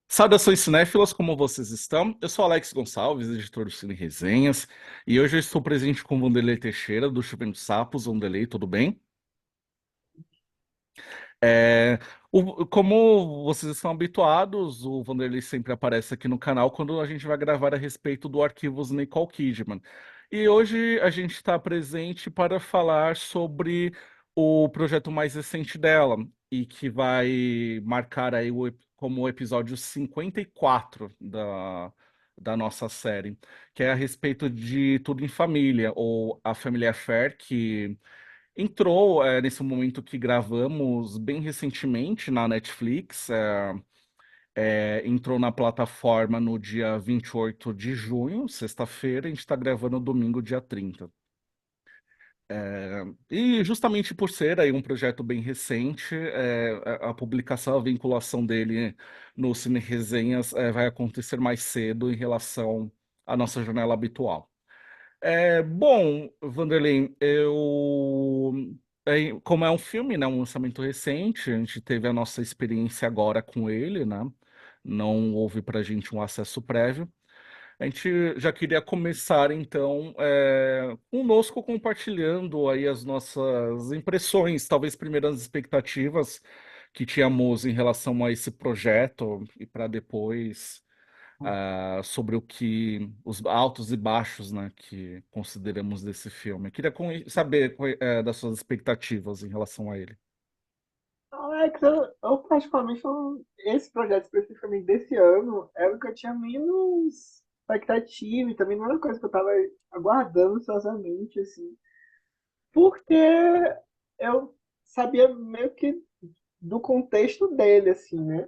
Saudações cinéfilas, como vocês estão? Eu sou Alex Gonçalves, editor do Cine Resenhas, e hoje eu estou presente com o Vanderlei Teixeira, do Chovendo Sapos. Vanderlei, tudo bem? É, como vocês estão habituados, o Vanderlei sempre aparece aqui no canal quando a gente vai gravar a respeito do Arquivos Nicole Kidman. E hoje a gente está presente para falar sobre o projeto mais recente dela, e que vai marcar aí como o episódio 54 da nossa série, que é a respeito de Tudo em Família, ou A Family Affair, que entrou nesse momento que gravamos bem recentemente na Netflix. Entrou na plataforma no dia 28 de junho, sexta-feira. A gente está gravando domingo, dia 30. E justamente por ser aí um projeto bem recente, a publicação, a vinculação dele no Cine Resenhas vai acontecer mais cedo em relação à nossa janela habitual. Bom, Vanderlei, como é um filme, né, um lançamento recente, a gente teve a nossa experiência agora com ele, né? Não houve pra gente um acesso prévio. A gente já queria começar, então, conosco compartilhando aí as nossas impressões, talvez primeiras expectativas que tínhamos em relação a esse projeto, e para depois sobre os altos e baixos, né, que consideramos desse filme. Queria saber das suas expectativas em relação a ele. Alex, eu particularmente, esse projeto especificamente desse ano era o que eu tinha menos expectativa e também não era uma coisa que eu estava aguardando ansiosamente, assim, porque eu sabia meio que do contexto dele, assim, né?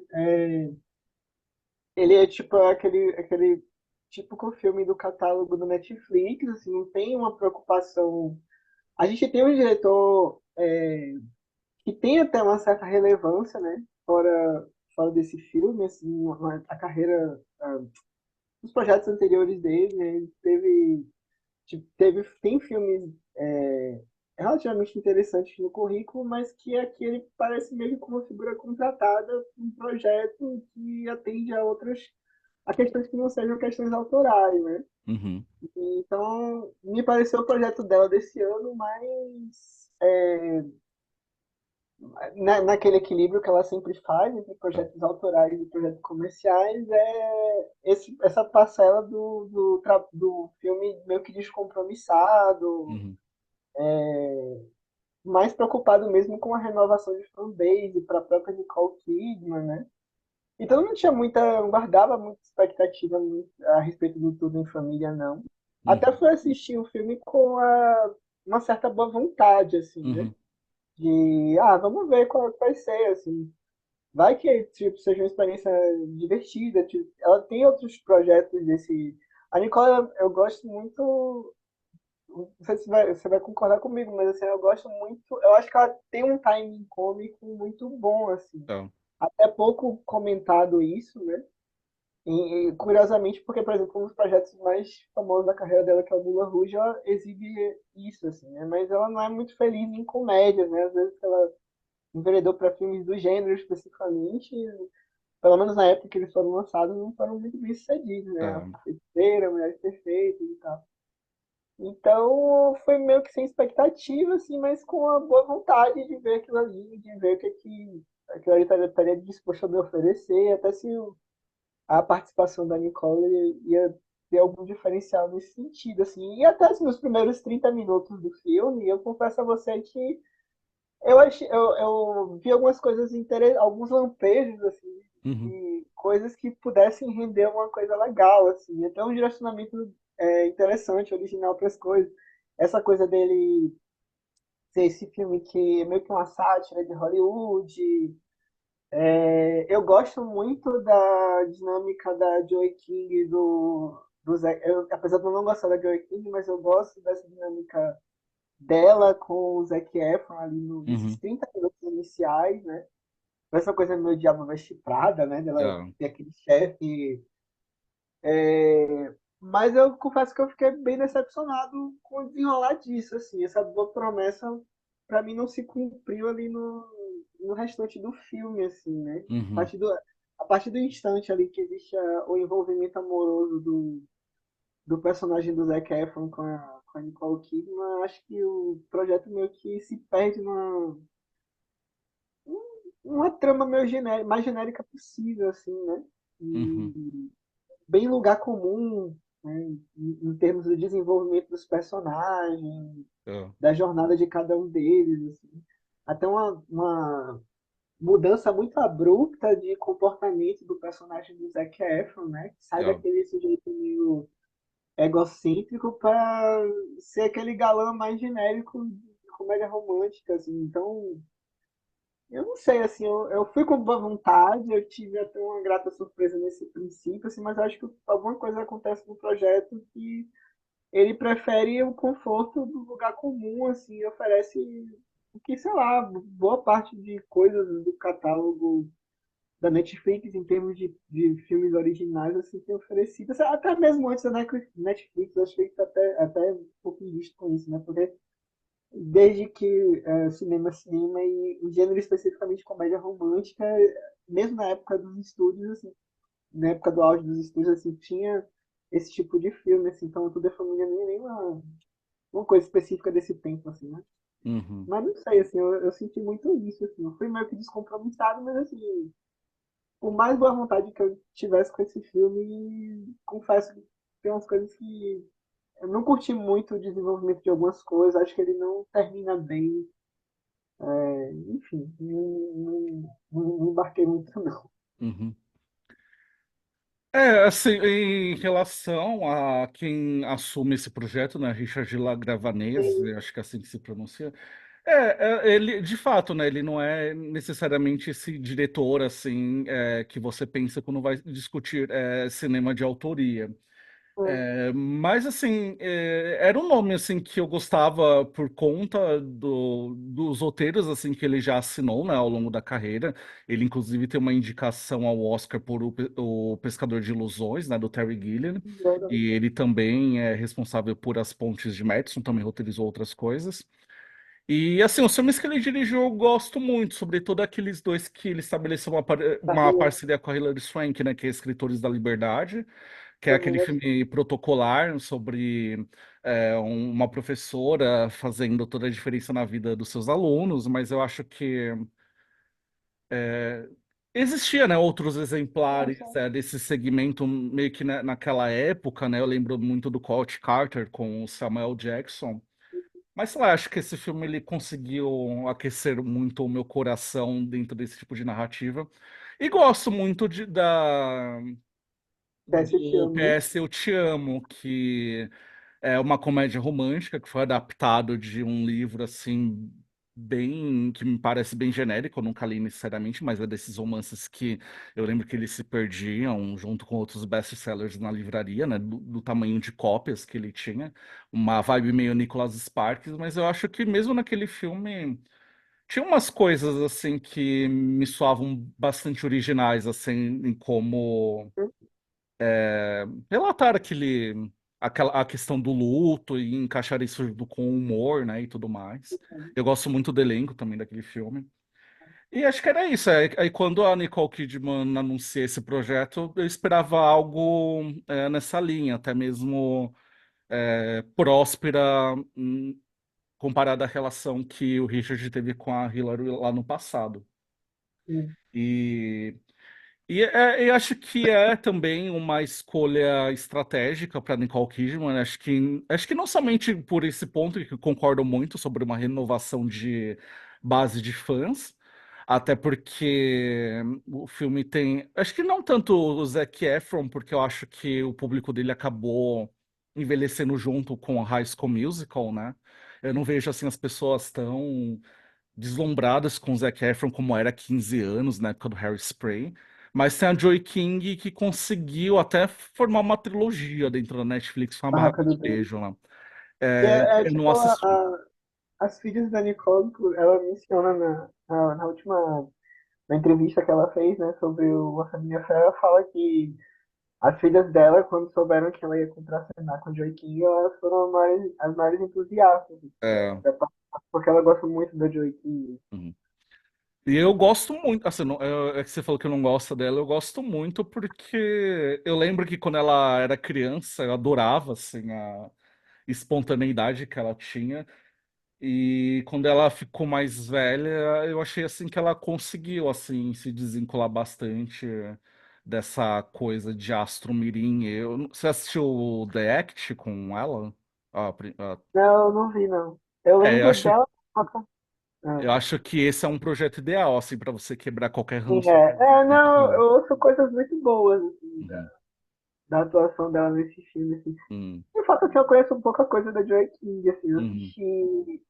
Ele é tipo aquele típico filme do catálogo do Netflix, assim, não tem uma preocupação. A gente tem um diretor que tem até uma certa relevância, né? Fora desse filme, assim, a carreira, os projetos anteriores dele, né? Ele tem filmes relativamente interessantes no currículo, mas que aqui ele parece meio como uma figura contratada, um projeto que atende a questões que não sejam questões autorais, né? Uhum, Então, me pareceu o projeto dela desse ano mais naquele equilíbrio que ela sempre faz entre tá. projetos autorais e projetos comerciais, essa parcela do filme meio que descompromissado, Uhum, mais preocupado mesmo com a renovação de fanbase para a própria Nicole Kidman, né? Então não guardava muita expectativa a respeito do Tudo em Família, não. Até uhum, fui assistir o filme com uma certa boa vontade, assim, né? uhum, Vamos ver qual vai ser, assim. Vai que tipo, seja uma experiência divertida. Tipo, ela tem outros projetos desse. A Nicole, eu gosto muito. Não sei se você vai concordar comigo, mas assim, eu gosto muito. Eu acho que ela tem um timing cômico muito bom, assim. tá. Até pouco comentado isso, né? E, curiosamente, porque, por exemplo, um dos projetos mais famosos da carreira dela, que é o Moulin Rouge, ela exibe isso, assim, né? Mas ela não é muito feliz em comédias, né? Às vezes ela enveredou para filmes do gênero especificamente, pelo menos na época que eles foram lançados, não foram muito bem sucedidos, né? A Tá. Feiticeira, Mulheres Perfeitas e tal. Então, foi meio que sem expectativa, assim, mas com a boa vontade de ver aquilo ali, de ver o que aquilo ali estaria disposto a me oferecer, até se a participação da Nicole ia ter algum diferencial nesse sentido, assim. E até assim, nos primeiros 30 minutos do filme, eu confesso a você que eu vi algumas coisas interessantes, alguns lampejos, assim, Uhum, de coisas que pudessem render uma coisa legal, assim. Até um direcionamento interessante, original para as coisas. Essa coisa dele ser esse filme que é meio que uma sátira de Hollywood. Eu gosto muito da dinâmica da Joey King e do Zac. Apesar de eu não gostar da Joey King, mas eu gosto dessa dinâmica dela com o Zac Efron ali nesses uhum, 30 minutos iniciais, né? Essa coisa meio Diabo Veste Prada, né? Dela tá. ter aquele chefe. Mas eu confesso que eu fiquei bem decepcionado com o desenrolar disso, assim. Essa boa promessa, pra mim, não se cumpriu ali no restante do filme, assim, né? A Uhum, partir do, a partir do instante ali que existe o envolvimento amoroso do personagem do Zac Efron com a Nicole Kidman, acho que o projeto meio que se perde numa trama meio mais genérica possível, assim, né? Uhum. E bem lugar comum, né? Em termos do desenvolvimento dos personagens, É. da jornada de cada um deles, assim. Até uma mudança muito abrupta de comportamento do personagem do Zac Efron, né? Que sai É. daquele sujeito meio egocêntrico para ser aquele galã mais genérico de comédia romântica, assim. Então, eu não sei, assim, eu fui com boa vontade, eu tive até uma grata surpresa nesse princípio, assim, mas eu acho que alguma coisa acontece no projeto que ele prefere o conforto do lugar comum, assim, e oferece o que, sei lá, boa parte de coisas do catálogo da Netflix em termos de filmes originais assim tem oferecido, assim, até mesmo antes da Netflix, eu achei que até um pouco injusto com isso, né? Porque desde que cinema é cinema e o gênero especificamente comédia romântica, mesmo na época dos estúdios, assim, na época do auge dos estúdios, assim, tinha esse tipo de filme, assim, então Tudo é Família nem uma coisa específica desse tempo, assim, né? Uhum. Mas não sei, assim, eu senti muito isso, assim, eu fui meio que descompromissado, mas assim, por mais boa vontade que eu tivesse com esse filme, confesso que tem umas coisas que eu não curti muito o desenvolvimento de algumas coisas, acho que ele não termina bem, enfim, não embarquei muito não. Uhum. É, assim, em relação a quem assume esse projeto, né, Richard Lagravanese, acho que é assim que se pronuncia, ele, de fato, né, ele não é necessariamente esse diretor, assim, que você pensa quando vai discutir cinema de autoria. Mas assim, era um nome assim que eu gostava por conta dos roteiros assim que ele já assinou, né, ao longo da carreira. Ele inclusive tem uma indicação ao Oscar por o Pescador de Ilusões, né, do Terry Gilliam. E ele também é responsável por As Pontes de Madison, também roteirizou outras coisas. E assim, os filmes que ele dirigiu eu gosto muito, sobretudo aqueles dois que ele estabeleceu uma Carreira parceria com a Hilary Swank, né, que é Escritores da Liberdade, que é aquele também acho filme protocolar sobre uma professora fazendo toda a diferença na vida dos seus alunos, mas eu acho que existia, né, outros exemplares que desse segmento meio que naquela época, né? Eu lembro muito do Coach Carter com o Samuel Jackson. Mas sei lá, acho que esse filme ele conseguiu aquecer muito o meu coração dentro desse tipo de narrativa. E gosto muito Teste eu te do amo, né? PS Eu Te Amo, que é uma comédia romântica que foi adaptado de um livro assim bem que me parece bem genérico, eu nunca li necessariamente, mas é desses romances que eu lembro que eles se perdiam junto com outros best-sellers na livraria, né, do tamanho de cópias que ele tinha, uma vibe meio Nicholas Sparks, mas eu acho que mesmo naquele filme tinha umas coisas assim que me soavam bastante originais assim em como relatar a questão do luto e encaixar isso junto com o humor, né, e tudo mais. Eu gosto muito do elenco também daquele filme. E acho que era isso. Aí quando a Nicole Kidman anunciou esse projeto, eu esperava algo nessa linha, até mesmo próspera, comparada à relação que o Richard teve com a Hillary lá no passado. Sim, E eu acho que é também uma escolha estratégica para Nicole Kidman. Acho que não somente por esse ponto, que eu concordo muito sobre uma renovação de base de fãs, até porque o filme tem. Acho que não tanto o Zac Efron, porque eu acho que o público dele acabou envelhecendo junto com a High School Musical, né? Eu não vejo assim as pessoas tão deslumbradas com o Zac Efron como era há 15 anos, na época do Hairspray. Mas tem a Joy King que conseguiu até formar uma trilogia dentro da Netflix, foi uma Barraca Barraca do de Beijo. Beijo lá. E Eu não tipo, assisti. as filhas da Nicole, ela menciona na última na entrevista que ela fez, né, sobre o A Família Ferro, ela fala que as filhas dela, quando souberam que ela ia contracenar com o Joaquim, elas foram as maiores entusiastas, É, porque ela gosta muito do Joaquim. uhum. E eu gosto muito, assim, é que você falou que não gosta dela, eu gosto muito porque eu lembro que quando ela era criança, eu adorava, assim, a espontaneidade que ela tinha. E quando ela ficou mais velha, eu achei, assim, que ela conseguiu, assim, se desvincular bastante dessa coisa de Astro Mirim. Você assistiu o The Act com ela? Não, não vi, não. Eu É, lembro dela. Ah, eu acho que esse é um projeto ideal, assim, para você quebrar qualquer sim, ranço que você não, tem. eu ouço coisas muito boas, assim, Uhum, da atuação dela nesse filme, assim. uhum, De fato, assim, eu conheço um pouca coisa da Joy King, assim, eu uhum. assisti.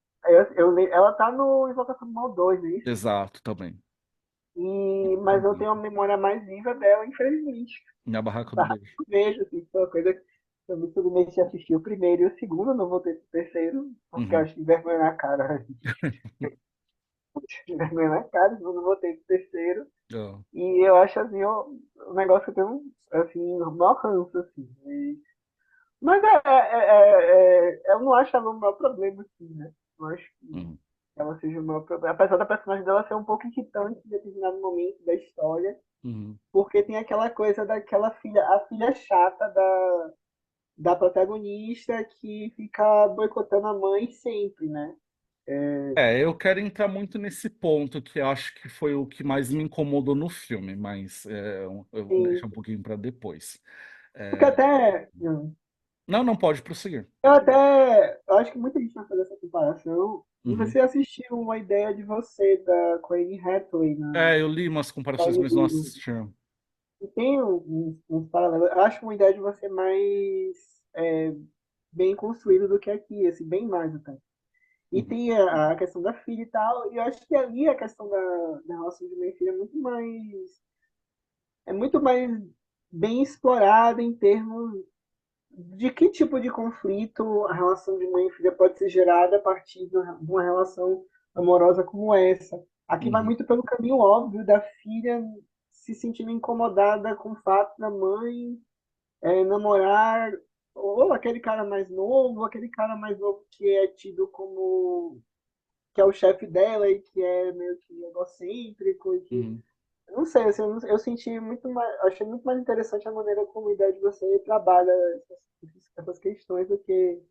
Ela tá no Invocação do Mal 2, não é isso? Exato, também. Mas eu tenho uma memória mais viva dela, infelizmente. Na Barraca do Tá? Beijo. Eu vejo, assim, foi uma coisa que eu me submeti a assistir o primeiro e o segundo, não voltei pro terceiro, porque eu Uhum. acho que vergonha na cara. Vergonha na cara, eu não voltei pro terceiro. Ah, E eu acho, assim, um negócio que eu tenho, assim, um maior ranço, assim. Mas eu não acho ela o maior problema, assim, né? Eu acho que uhum, ela seja o maior problema. Apesar da personagem dela ser um pouco irritante em determinado momento da história, uhum. porque tem aquela coisa daquela filha, a filha chata da protagonista que fica boicotando a mãe sempre, né? É, eu quero entrar muito nesse ponto que eu acho que foi o que mais me incomodou no filme, mas eu vou E, deixar um pouquinho para depois. porque É, até. não, não pode prosseguir. Eu acho que muita gente vai fazer essa comparação. E Uhum. você assistiu Uma Ideia de Você, da Corinne Hathaway, na É, eu li umas comparações, série mas não do. assisti. E tem uns paralelos. Eu acho Uma Ideia de Você mais é, bem construído do que aqui, assim, bem mais até. E Uhum, tem a questão da filha e tal, e eu acho que ali a questão da relação de mãe e filha é muito mais bem explorada em termos de que tipo de conflito a relação de mãe e filha pode ser gerada a partir de uma relação amorosa como essa. Aqui vai uhum, muito pelo caminho óbvio da filha se sentindo incomodada com o fato da mãe namorar ou aquele cara mais novo, ou aquele cara mais novo que é tido como que é o chefe dela e que é meio que egocêntrico e que uhum, não sei, assim, eu senti muito mais, achei muito mais interessante a maneira como a ideia de você trabalha essas questões do que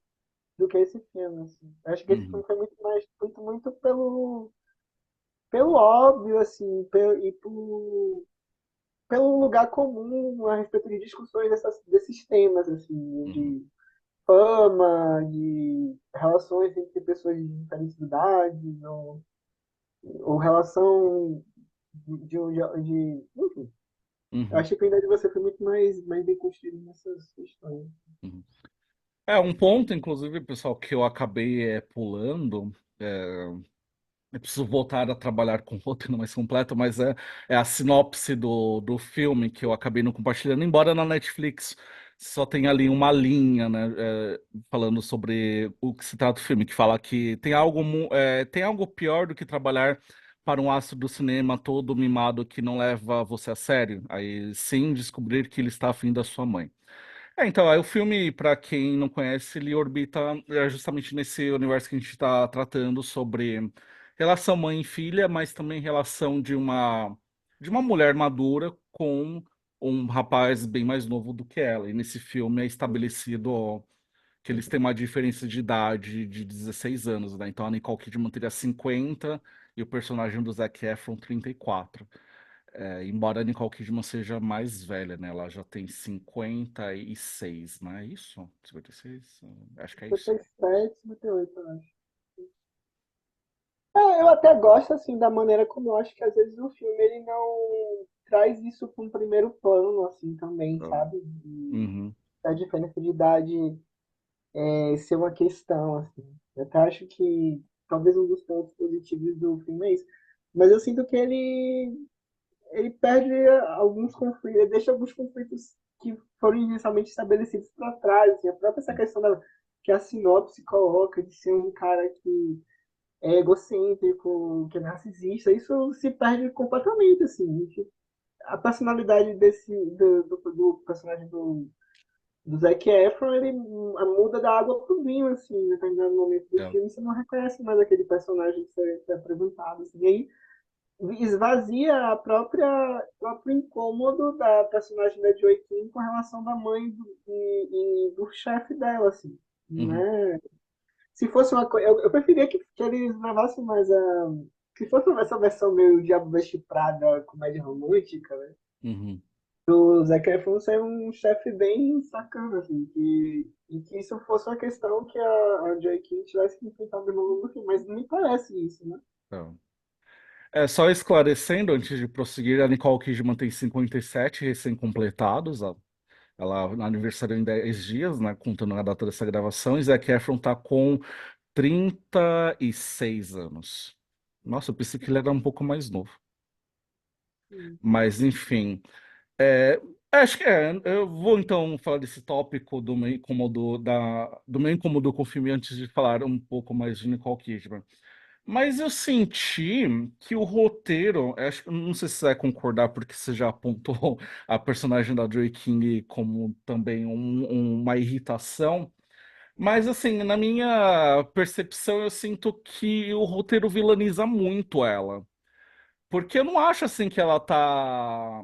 esse filme. Assim. Acho que esse uhum, filme foi muito mais muito pelo óbvio, assim, pelo lugar comum a respeito de discussões desses temas, assim, uhum, de fama, de relações entre pessoas de diferentes idades, ou relação enfim. Eu uhum, achei que a ideia de você foi muito mais bem construída nessas questões. uhum. É, um ponto, inclusive, pessoal, que eu acabei pulando. Eu preciso voltar a trabalhar com roteiro mais completo, mas é a sinopse do filme que eu acabei não compartilhando, embora na Netflix só tenha ali uma linha, né, falando sobre o que se trata do filme, que fala que tem algo pior do que trabalhar para um astro do cinema todo mimado que não leva você a sério, aí sim descobrir que ele está afim da sua mãe. Então, aí o filme, para quem não conhece, ele orbita justamente nesse universo que a gente está tratando sobre relação mãe e filha, mas também relação de uma mulher madura com um rapaz bem mais novo do que ela. E nesse filme é estabelecido ó, que eles têm uma diferença de idade de 16 anos, né? Então a Nicole Kidman teria 50 e o personagem do Zac Efron 34. Embora a Nicole Kidman seja mais velha, né? Ela já tem 56, não é isso? 56? Acho que é isso. 57, 58, eu acho. Eu até gosto, assim, da maneira como eu acho que às vezes o filme ele não traz isso para um primeiro plano, assim, também, Ah, sabe? uhum, A diferença de idade ser uma questão, assim. Eu até acho que talvez um dos pontos positivos do filme é isso. Mas eu sinto que ele perde alguns conflitos, ele deixa alguns conflitos que foram inicialmente estabelecidos para trás. Assim, a própria essa questão que a sinopse coloca de ser um cara que é egocêntrico, que é narcisista, isso se perde completamente. Assim. A personalidade do personagem do Zac Efron, ele muda da água pro vinho, assim, em determinado momento do é, filme, você não reconhece mais aquele personagem que você é apresentado. Assim. E aí, esvazia a próprio incômodo da personagem da Joy King com relação da mãe e do chefe dela, assim, Uhum, né? Se fosse uma coisa, eu preferia que eles levassem mais a, se fosse essa versão meio Diabo Veste Prada, comédia romântica, né? uhum. O Zac Efron ser um chefe bem sacana, assim, e que isso fosse uma questão que a Joy King tivesse que enfrentar no longo do filme, mas não me parece isso, né? Então, só esclarecendo, antes de prosseguir, a Nicole Kidman tem 57 recém-completados. Ela no aniversário em 10 dias, né? Contando a data dessa gravação. E Zac Efron tá com 36 anos. Nossa, eu pensei que ele era um pouco mais novo. Sim. Mas, enfim. É, acho que eu vou então falar desse tópico do meu incômodo com o filme antes de falar um pouco mais de Nicole Kidman. Mas eu senti que o roteiro, eu acho, não sei se você vai concordar, porque você já apontou a personagem da Joy King como também uma irritação. Mas assim, na minha percepção, eu sinto que o roteiro vilaniza muito ela. Porque eu não acho assim que ela tá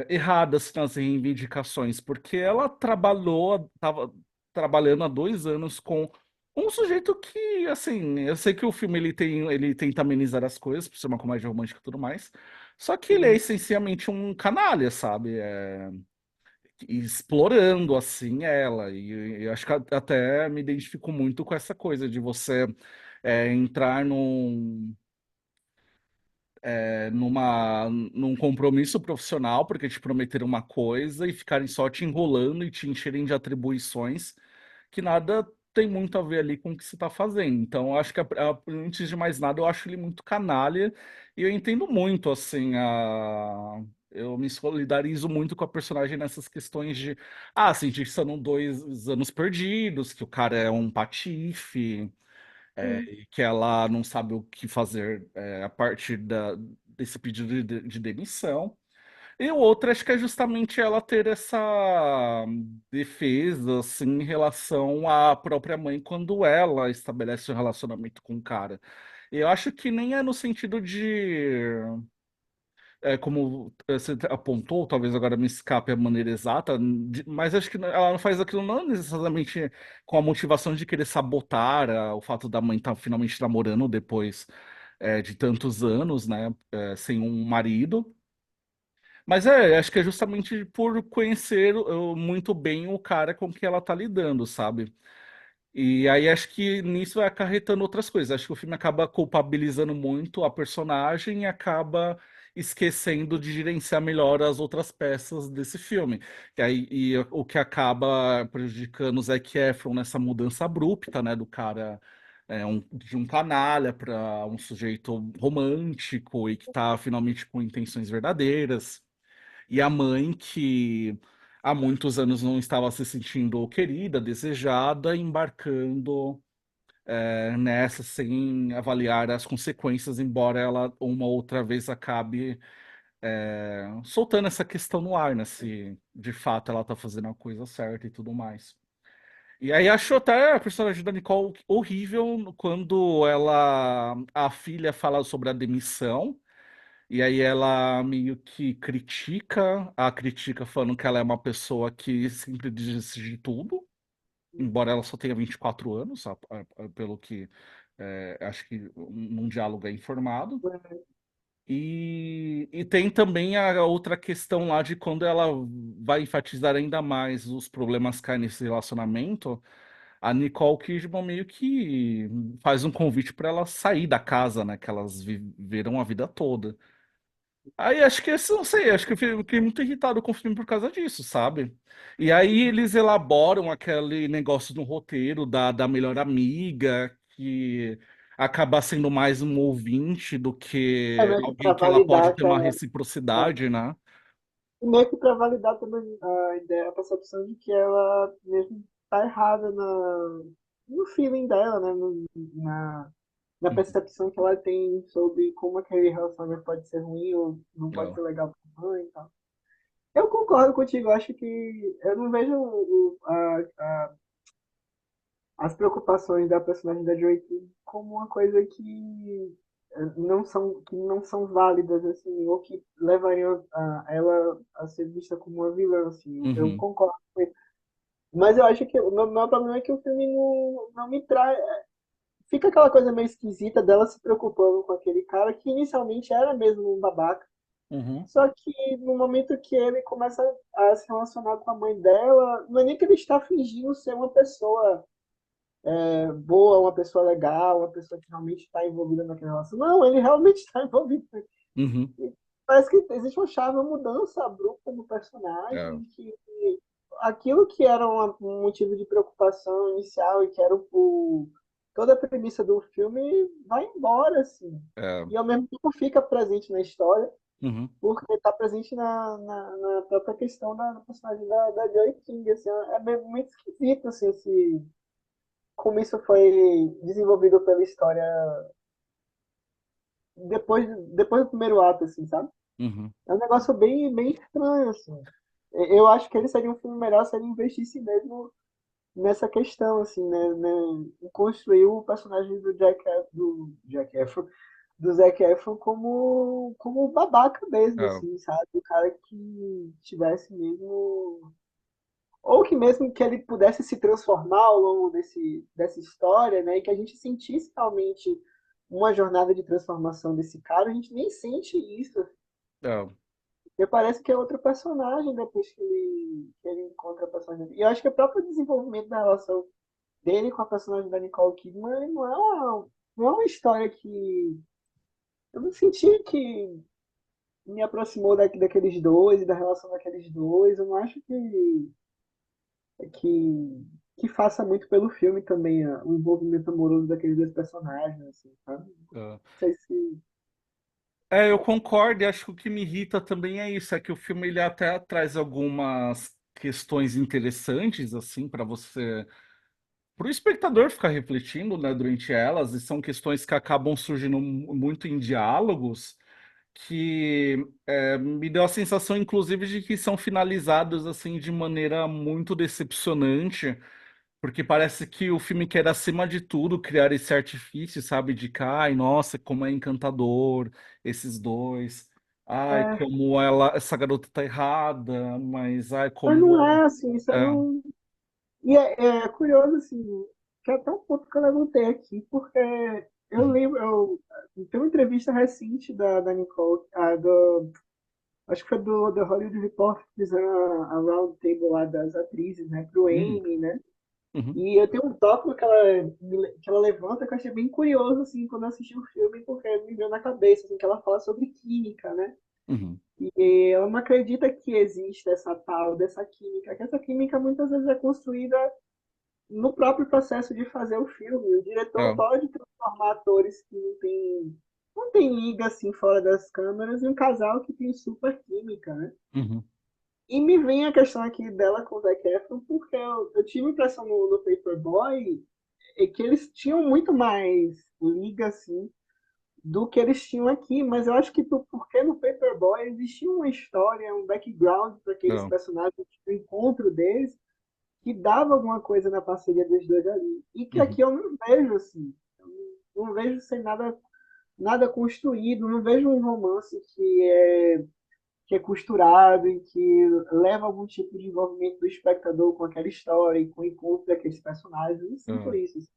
errada assim, nas reivindicações, porque ela tava trabalhando há 2 anos com um sujeito que, assim, eu sei que o filme ele tenta amenizar as coisas, por ser uma comédia romântica e tudo mais, só que ele é Sim. essencialmente um canalha, sabe? Explorando assim ela, e eu acho que até me identifico muito com essa coisa de você entrar num compromisso profissional, porque te prometeram uma coisa e ficarem só te enrolando e te encherem de atribuições que nada tem muito a ver ali com o que você está fazendo. Então, eu acho que, antes de mais nada, eu acho ele muito canalha e eu entendo muito, assim, eu me solidarizo muito com a personagem nessas questões de, assim, de que são 2 anos perdidos, que o cara é um patife, Sim. e que ela não sabe o que fazer a partir desse pedido de demissão. E o outro, acho que é justamente ela ter essa defesa, assim, em relação à própria mãe quando ela estabelece um relacionamento com o cara. Eu acho que nem é no sentido como você apontou, talvez agora me escape a maneira exata, mas acho que ela não faz aquilo não necessariamente com a motivação de querer sabotar o fato da mãe estar finalmente namorando depois de tantos anos, né, sem um marido. Mas acho que é justamente por conhecer muito bem o cara com que ela tá lidando, sabe? E aí acho que nisso vai acarretando outras coisas. Acho que o filme acaba culpabilizando muito a personagem e acaba esquecendo de gerenciar melhor as outras peças desse filme. O que acaba prejudicando o Zac Efron nessa mudança abrupta, né, do cara de um canalha para um sujeito romântico e que tá finalmente com intenções verdadeiras. E a mãe que há muitos anos não estava se sentindo querida, desejada, embarcando nessa sem avaliar as consequências, embora ela uma outra vez acabe soltando essa questão no ar, né? Se de fato ela tá fazendo a coisa certa e tudo mais. E aí achou até a personagem da Nicole horrível quando a filha fala sobre a demissão. E aí ela meio que critica falando que ela é uma pessoa que sempre desiste de tudo, embora ela só tenha 24 anos, pelo que acho que num diálogo é informado. E tem também a outra questão lá de quando ela vai enfatizar ainda mais os problemas que há nesse relacionamento, a Nicole Kidman meio que faz um convite para ela sair da casa, né, que elas viveram a vida toda. Aí acho que esse, não sei, acho que eu fiquei muito irritado com o filme por causa disso, sabe? E aí eles elaboram aquele negócio no roteiro da melhor amiga, que acaba sendo mais um ouvinte do É que meio que alguém para que ela pode validar ter que uma a, reciprocidade, né? e meio que para validar também a ideia, a percepção de que ela mesmo tá errada no feeling dela, né? Na Uhum. percepção que ela tem sobre como aquele relacionamento pode ser ruim ou não pode É. ser legal para mãe e tal. Eu concordo contigo, acho que eu não vejo as preocupações da personagem da Joy King como uma coisa que não são válidas, assim, ou que levariam ela a ser vista como uma vilã, assim. Eu Uhum, concordo com isso. Mas eu acho que o meu problema é que o filme não me traz. Fica aquela coisa meio esquisita dela se preocupando com aquele cara que inicialmente era mesmo um babaca. uhum, Só que no momento que ele começa a se relacionar com a mãe dela, não é nem que ele está fingindo ser uma pessoa boa, uma pessoa legal, uma pessoa que realmente está envolvida naquela relação. Não, ele realmente está envolvido. uhum. E parece que existe uma chave, uma mudança abrupta no É, personagem, que aquilo que era um motivo de preocupação inicial e que era toda a premissa do filme vai embora, assim. é, E ao mesmo tempo fica presente na história, uhum, porque está presente na própria questão da personagem da Joy King. Assim, muito esquisito assim, como isso foi desenvolvido pela história depois do primeiro ato, assim, sabe? uhum. É um negócio bem estranho, assim. Eu acho que ele seria um filme melhor se ele investisse mesmo nessa questão, assim, né, em construir o personagem do Jack Efron, do Zac Efron como babaca mesmo, É, assim, sabe? O cara que tivesse mesmo. Ou que mesmo que ele pudesse se transformar ao longo dessa história, né? E que a gente sentisse realmente uma jornada de transformação desse cara, a gente nem sente isso. é, Porque parece que é outro personagem depois que ele encontra a personagem. E eu acho que o próprio desenvolvimento da relação dele com a personagem da Nicole Kidman não é uma história que. Eu não senti que me aproximou daqueles dois e da relação daqueles dois. Eu não acho que faça muito pelo filme também, o envolvimento amoroso daqueles dois personagens, assim, sabe? Não é. sei se. Eu concordo, e acho que o que me irrita também é isso, é que o filme ele até traz algumas questões interessantes, assim, para você, para o espectador ficar refletindo, né, durante elas, e são questões que acabam surgindo muito em diálogos, que me deu a sensação, inclusive, de que são finalizados, assim, de maneira muito decepcionante, porque parece que o filme quer, acima de tudo, criar esse artifício, sabe? De que, ai, nossa, como é encantador esses dois. Ai, É, como essa garota tá errada, mas ai, mas não como. é assim, isso É, não. E é curioso, assim, que é até um ponto que eu levantei aqui, porque eu uhum, lembro, tem uma entrevista recente da Nicole, acho que foi do Hollywood Reporter, que fizeram a round table lá das atrizes, né, pro uhum, Emmy, né? uhum, E eu tenho um tópico que ela levanta que eu achei bem curioso, assim, quando eu assisti o filme, porque me veio na cabeça, assim, que ela fala sobre química, né? uhum, E ela não acredita que existe essa tal dessa química, que essa química muitas vezes é construída no próprio processo de fazer o filme. O diretor é, pode transformar atores que não tem liga, assim, fora das câmeras, em um casal que tem super química, né? uhum, E me vem a questão aqui dela com o Zac Efron, porque eu tive a impressão no Paperboy que eles tinham muito mais liga, assim, do que eles tinham aqui, mas eu acho que porque no Paperboy existia uma história, um background para aqueles é, personagens, o encontro deles, que dava alguma coisa na parceria dos dois ali. E que uhum, aqui eu não vejo, assim. Eu não vejo sem nada construído, não vejo um romance que é costurado e que leva algum tipo de envolvimento do espectador com aquela história e com o encontro daqueles personagens. Eu não sinto é, isso assim,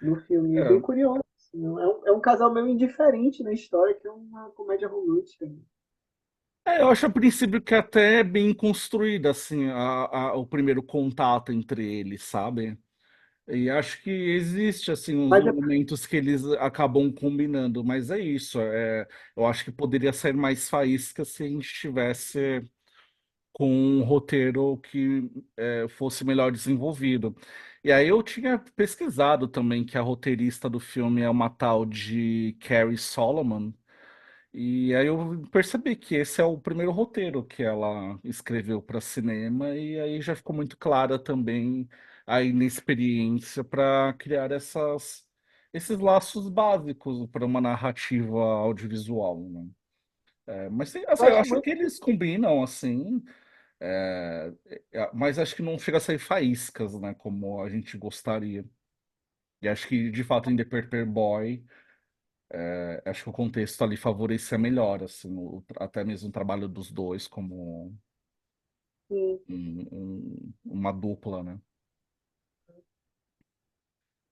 no filme. É bem é. curioso. Assim, é um casal meio indiferente na história, que é uma comédia romântica. Eu acho a princípio que até é bem construída, assim, o primeiro contato entre eles, sabe? E acho que existe assim uns Mas momentos que eles acabam combinando, mas é isso. Eu acho que poderia ser mais faísca se a gente tivesse com um roteiro que fosse melhor desenvolvido. E aí eu tinha pesquisado também que a roteirista do filme é uma tal de Carrie Solomon. E aí eu percebi que esse é o primeiro roteiro que ela escreveu para cinema, e aí já ficou muito clara também a inexperiência para criar esses laços básicos para uma narrativa audiovisual, né? Mas eu assim, eu acho acho muito. que eles combinam assim, é, mas acho que não chega a sair faíscas, né, como a gente gostaria. E acho que de fato em The Paper Boy Acho que o contexto ali favorecia melhor, assim, até mesmo o trabalho dos dois como Sim. uma dupla, né?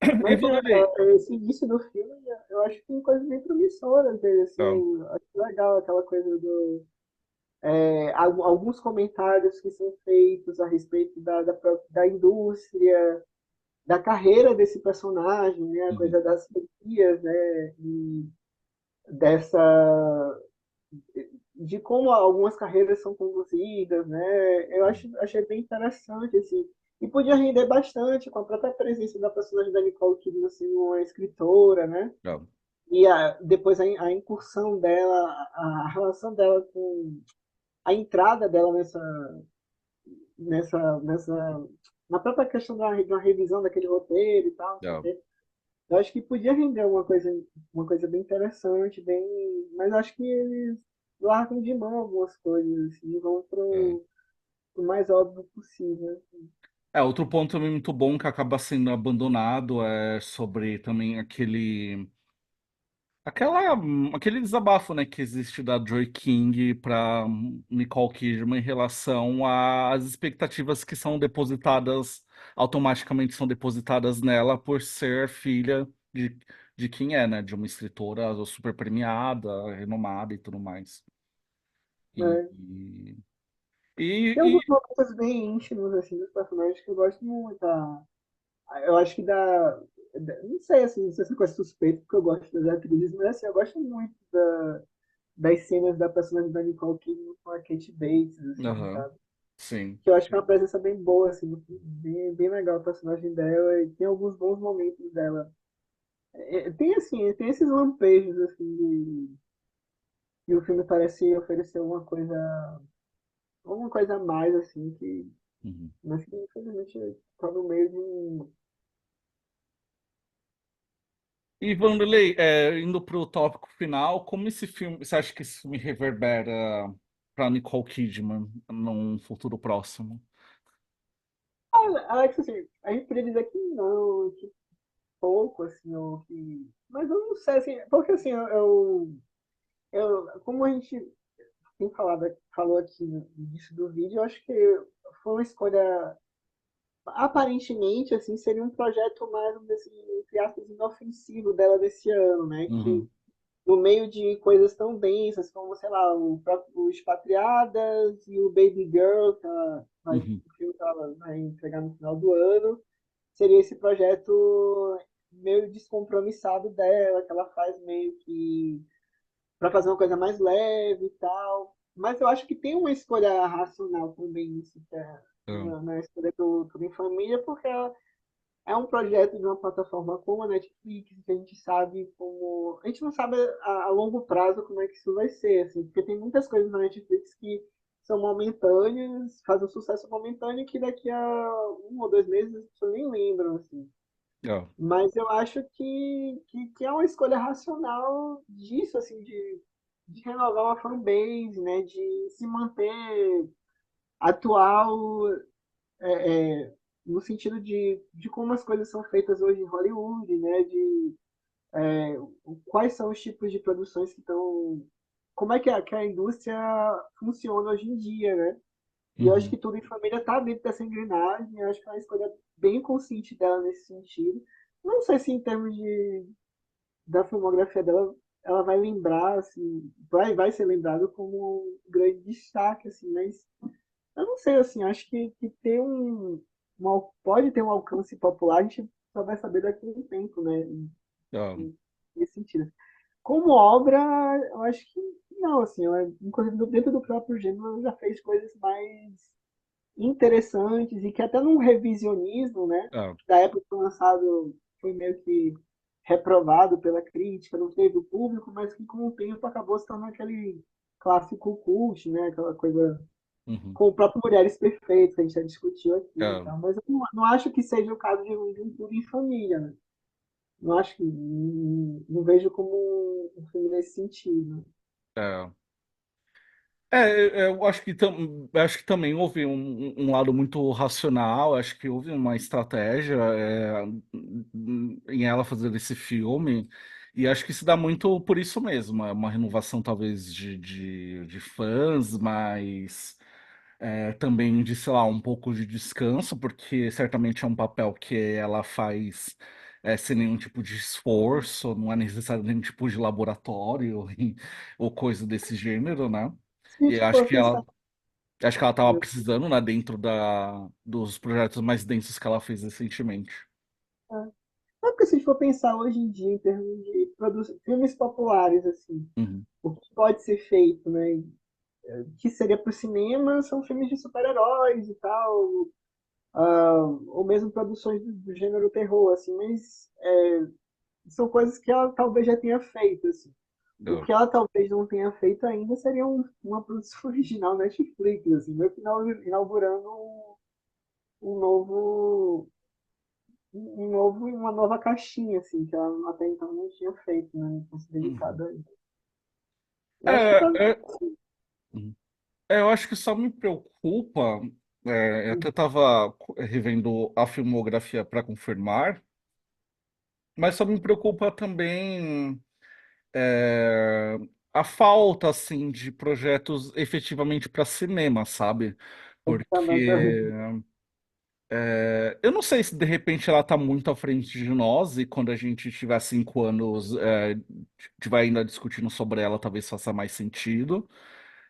E Mas Vanderlei, esse início do filme, eu acho que tem coisas bem promissoras dele, assim, ah, eu acho legal aquela coisa do alguns comentários que são feitos a respeito da indústria, da carreira desse personagem, né, a uhum, coisa das franquias, né, e dessa de como algumas carreiras são conduzidas, né? Eu achei bem interessante assim. E podia render bastante com a própria presença da personagem da Nicole Kidman sendo uma escritora, né? ah, E depois a incursão dela, a relação dela com a entrada dela nessa na própria questão da revisão daquele roteiro e tal, não sei o ah, quê. Eu acho que podia render uma coisa bem interessante, bem, mas acho que eles largam de mão algumas coisas assim, e vão ah. pro mais óbvio possível. Outro ponto também muito bom que acaba sendo abandonado é sobre também aquele desabafo, né, que existe da Joy King para Nicole Kidman em relação às expectativas que são depositadas, automaticamente são depositadas nela por ser filha de quem é, né, de uma escritora super premiada, renomada e tudo mais. E, Né? e, Tem e, alguns momentos bem íntimos assim dos personagens que eu gosto muito. Eu acho que não sei assim, não sei se é coisa suspeita, porque eu gosto das atrizes, mas assim, eu gosto muito das cenas da personagem da Nicole Kidman com a Kate Bates, assim, aham, sabe? sim. Que eu acho que é uma presença bem boa, assim, bem legal a personagem dela, e tem alguns bons momentos dela. Tem assim, tem esses lampejos, assim, e o filme parece oferecer alguma coisa a mais, assim, Uhum. mas que infelizmente tá no meio de um. E Vanderlei, indo para o tópico final, como esse filme, você acha que esse filme reverbera para Nicole Kidman num futuro próximo? Alex, assim, a gente podia dizer que não, que pouco, assim, ou que. Mas eu não sei, assim, porque assim, como a gente falou aqui no início do vídeo, eu acho que foi uma escolha aparentemente assim seria um projeto mais assim, entre aspas, inofensivo dela desse ano, né? Que Uhum, no meio de coisas tão densas como, sei lá, o Expatriadas e o Baby Girl, uhum, o filme que ela vai entregar no final do ano, seria esse projeto meio descompromissado dela, que ela faz meio que para fazer uma coisa mais leve e tal. Mas eu acho que tem uma escolha racional também nisso, que é é, na escolha do Tudo em Família, porque é um projeto de uma plataforma como a Netflix, que a gente sabe como. A gente não sabe a longo prazo como é que isso vai ser, assim, porque tem muitas coisas na Netflix que são momentâneas, fazem um sucesso momentâneo que daqui a 1 ou 2 meses as pessoas nem lembram, assim. é, Mas eu acho que é uma escolha racional disso, assim, de renovar uma fanbase, né? De se manter atual, no sentido de como as coisas são feitas hoje em Hollywood, né? Quais são os tipos de produções que estão. Como é que a indústria funciona hoje em dia, né? E eu acho uhum, que Tudo em Família está dentro dessa engrenagem, eu acho que é uma escolha bem consciente dela nesse sentido. Não sei se em termos da filmografia dela, ela vai lembrar, assim, vai ser lembrado como um grande destaque, assim, mas eu não sei, assim, acho que tem pode ter um alcance popular, a gente só vai saber daqui a um tempo, né, é, nesse sentido. Como obra, eu acho que não, assim, inclusive dentro do próprio gênero, ela já fez coisas mais interessantes e que até num revisionismo, né, é, da época que foi lançado, foi meio que reprovado pela crítica, não teve o público, mas que com o tempo acabou se tornando aquele clássico cult, né, aquela coisa uhum, com o próprio Mulheres Perfeitas, que a gente já discutiu aqui e é, tal, mas eu não acho que seja o caso de um Tudo em Família, né? Não acho que, não vejo como um filme nesse sentido. é. Eu acho que, acho que também houve um lado muito racional, acho que houve uma estratégia em ela fazer esse filme. E acho que se dá muito por isso mesmo, é uma renovação talvez de fãs, mas também de, sei lá, um pouco de descanso, porque certamente é um papel que ela faz sem nenhum tipo de esforço, não é necessário nenhum tipo de laboratório ou coisa desse gênero, né? Se a E gente for pensar, acho que ela estava precisando, né, dentro dos projetos mais densos que ela fez recentemente. né? Não, porque se a gente for pensar hoje em dia em termos de filmes populares, assim, Uhum. o que pode ser feito, né? Que seria para o cinema são filmes de super-heróis e tal, ou mesmo produções do gênero terror, assim, mas são coisas que ela talvez já tenha feito, assim. O É. que ela talvez não tenha feito ainda seria uma produção original Netflix, assim, meio que inaugurando um novo, uma nova caixinha, assim, que ela até então não tinha feito, né? Não tinha se Uhum. dedicado a isso. Eu acho que É, talvez. é, eu acho que só me preocupa. Eu até estava revendo a filmografia para confirmar, mas só me preocupa também é, a falta assim de projetos efetivamente para cinema, sabe? Porque eu não sei se de repente ela está muito à frente de nós e quando a gente tiver 5 anos tiver ainda discutindo sobre ela, talvez faça mais sentido.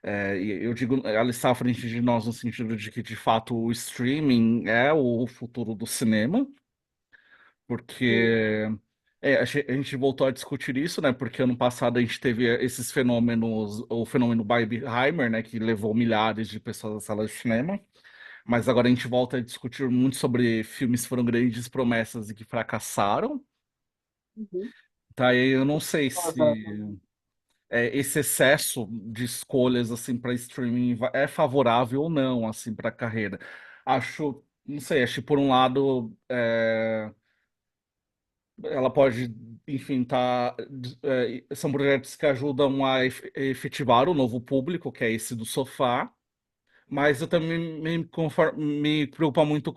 E eu digo, ela está à frente de nós no sentido de que, de fato, o streaming é o futuro do cinema, porque a gente voltou a discutir isso, né? Porque ano passado a gente teve esses fenômenos, o fenômeno Barbenheimer, né? Que levou milhares de pessoas às salas de cinema. Mas agora a gente volta a discutir muito sobre filmes que foram grandes promessas e que fracassaram. Uhum. Tá, e eu não sei se Exato. esse excesso de escolhas assim para streaming é favorável ou não assim para a carreira. Acho, não sei, acho que por um lado ela pode, enfim, são projetos que ajudam a efetivar o novo público, que é esse do sofá. Mas eu também me preocupa muito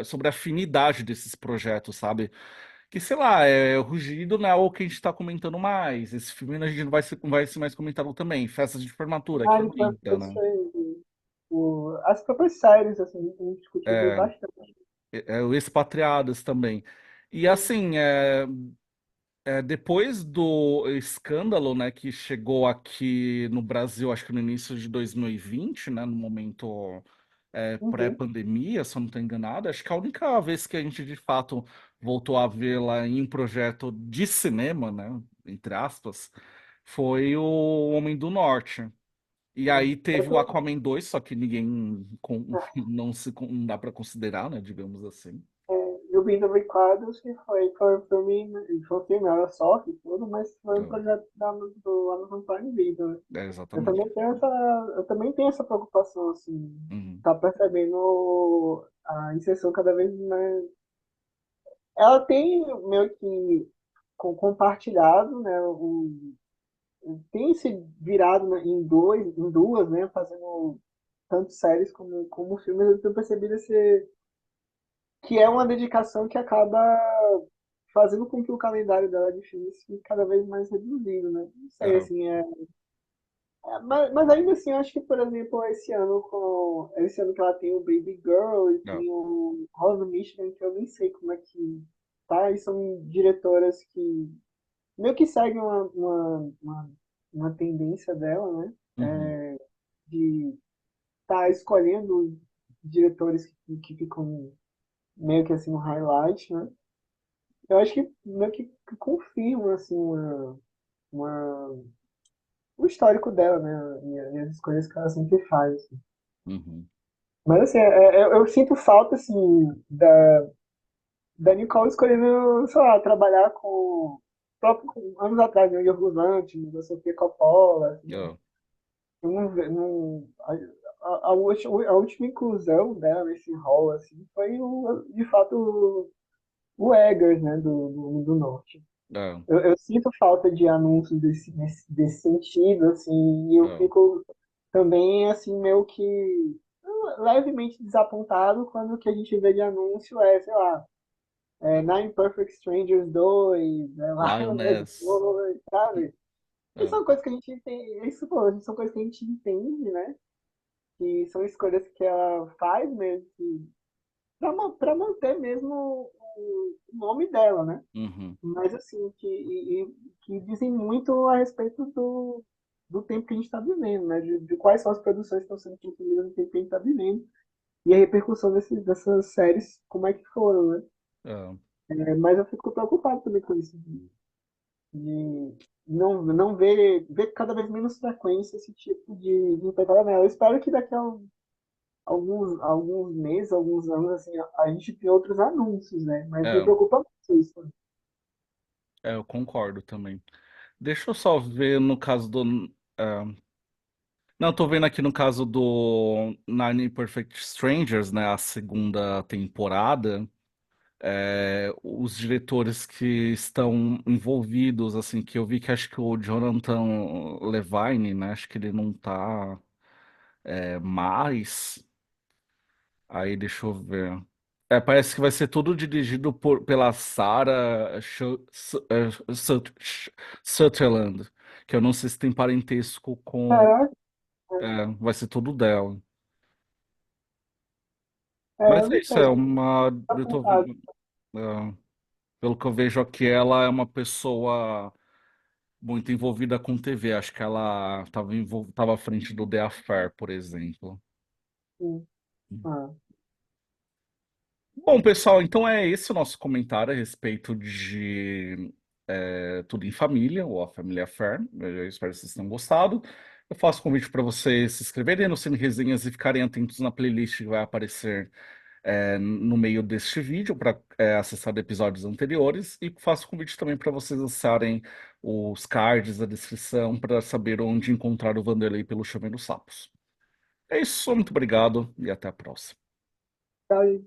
sobre a afinidade desses projetos, sabe? Que, sei lá, o Rugido não é o que a gente está comentando mais. Esse filme a gente não vai ser mais comentado também. Festas de formatura, que Vale para lembra, né? as próprias séries, assim, a gente discutiu É, bastante. o Expatriadas também. E assim, depois do escândalo, né, que chegou aqui no Brasil, acho que no início de 2020, né, no momento Uhum, pré-pandemia, se eu não estou enganado, acho que a única vez que a gente de fato voltou a vê-la em um projeto de cinema, né, entre aspas, foi o Homem do Norte. E sim. aí teve o Aquaman 2, só que ninguém não dá para considerar, né, digamos assim. E o Vindo Requadros, que foi um filme, era só e tudo, mas foi um Então, projeto do Amazon Prime Video, né? exatamente. Eu também tenho essa preocupação, assim, Uhum, tá percebendo a inserção cada vez mais. Ela tem meio que compartilhado, né, tem se virado né, em duas, né, fazendo tanto séries como filmes, eu tenho percebido que é uma dedicação que acaba fazendo com que o calendário dela de filmes fique cada vez mais reduzido, né? Não sei, é, assim, mas ainda assim, eu acho que, por exemplo, esse ano que ela tem o Baby Girl e é, tem o Rosa Michigan, que eu nem sei como é que tá, e são diretoras que meio que seguem uma tendência dela, né? uhum, De estar escolhendo diretores que ficam meio que assim no highlight, né? Eu acho que meio que confirma assim uma, o histórico dela, né? E as escolhas que ela sempre faz. Assim. uhum, Mas assim, eu sinto falta assim da Nicole escolhendo, sei lá, trabalhar com anos atrás, né, Yorgos Lanthimos, da Sofia Coppola, assim, é, eu a última inclusão dela nesse rol assim, foi de fato o Eggers, né, do Norte. é, Eu sinto falta de anúncios desse sentido, assim, e eu é, fico também, assim, meio que levemente desapontado quando o que a gente vê de anúncio é, sei lá, Nine Perfect Strangers 2, Lioness Lioness. 2, sabe? E É, são coisas que a gente tem, é isso, pô, são coisas que a gente entende, né? Que são escolhas que ela faz mesmo, que, pra manter mesmo o nome dela, né? uhum, Mas assim, que dizem muito a respeito do tempo que a gente está vivendo, né? De quais são as produções que estão sendo consumidas no tempo que a gente está vivendo. E a repercussão dessas séries, como é que foram, né? é, Mas eu fico preocupado também com isso, de não ver cada vez menos frequência esse tipo de pecado nela. Eu espero que daqui a alguns meses, alguns anos, assim, a gente tenha outros anúncios, né? Mas me é, preocupa muito isso. eu concordo também. Deixa eu só ver no caso do. Não, tô vendo aqui no caso do Nine Perfect Strangers, né? A segunda temporada. Os diretores que estão envolvidos, assim, que eu vi que acho que o Jonathan Levine, né? Acho que ele não tá mais. Aí deixa eu ver. Parece que vai ser tudo dirigido pela Sarah Sutherland, que eu não sei se tem parentesco com. É, Vai ser tudo dela. eu Mas é não isso, é sei. uma. Eu tô Preocupado. vendo. Pelo que eu vejo aqui, ela é uma pessoa muito envolvida com TV. Acho que ela estava à frente do The Affair, por exemplo. Sim. Ah, Bom, pessoal, então é esse o nosso comentário a respeito de Tudo em Família, ou A Família Affair. Eu espero que vocês tenham gostado. Eu faço convite para vocês se inscreverem no Cine Resenhas e ficarem atentos na playlist que vai aparecer no meio deste vídeo para acessar episódios anteriores. E faço convite também para vocês acessarem os cards, a descrição, para saber onde encontrar o Vanderlei pelo Chovendo Sapos. É isso, muito obrigado e até a próxima. tá aí.